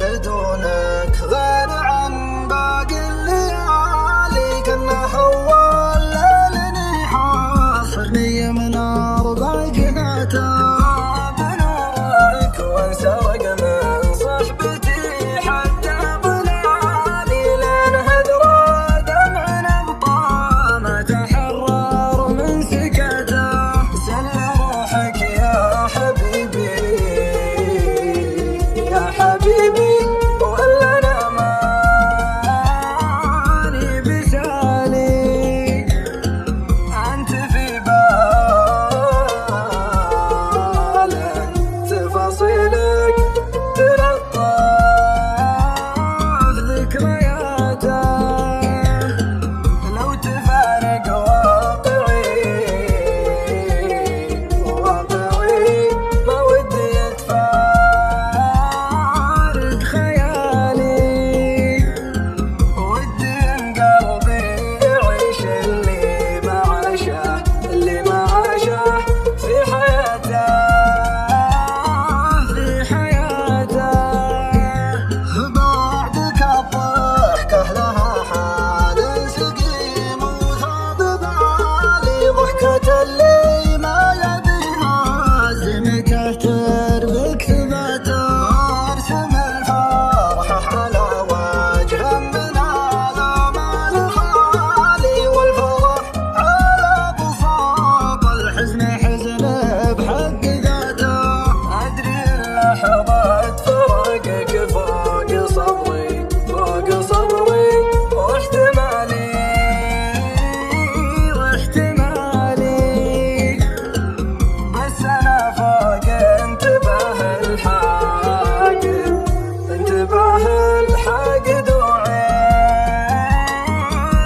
بدونك غير عن باقي الليالي، كنا حول ليلني حاصرني من أربع جهاته بنورك وانسرق من صحبتي حتى ظلالي، لين هدرى دمع نبطى ما تحرر من سكته. سل روحك يا حبيبي يا حبيبي ولا انا ماني بسالي، انت في بال تفاصيلك تلطف ذكرياته، لو تفارق واقعي ما ودي يتفارق خيالي، ودي ان قلبي يعيش اللي ما عاشه في حياته بعدك الضحكة لها حال سقيم وثاب بالي، ضحكة اللي ما يبيها زمكه تربك ثباته، ارسم الفرحة على وجه من الآمال خالي، والفرح على بساط الحزن حزن بحق ذاته، ادري اللحظات فراقك فوق صبري واحتمالي، بس انا فوق انتباه الحاقد وعين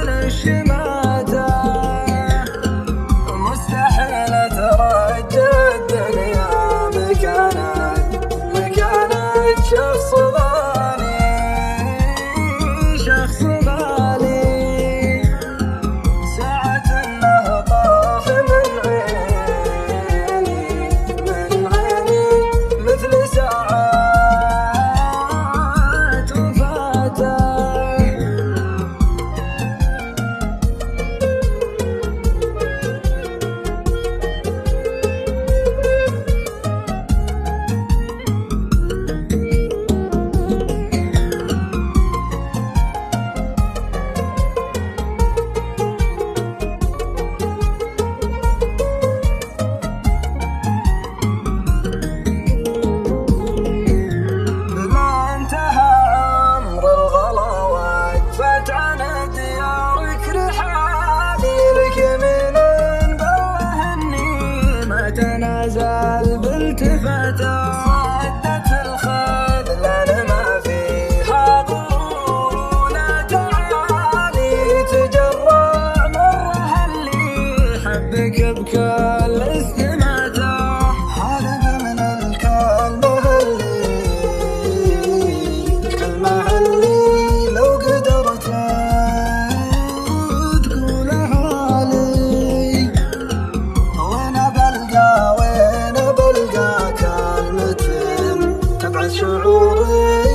الشماتة، مستحيل اترجى الدنيا مكانت شخص بالي، ساعة انه طاح من عيني مثل ساعات وفاته. تنازل بالتفاته، صدت الخذلان ما فيها غرور ولا تعالي، تجرع مرها اللي حبك بكل استماته، حارب من الكلمة اللي لو قدرت تقولها لي، وين بلقى كلمة تبعث شعوري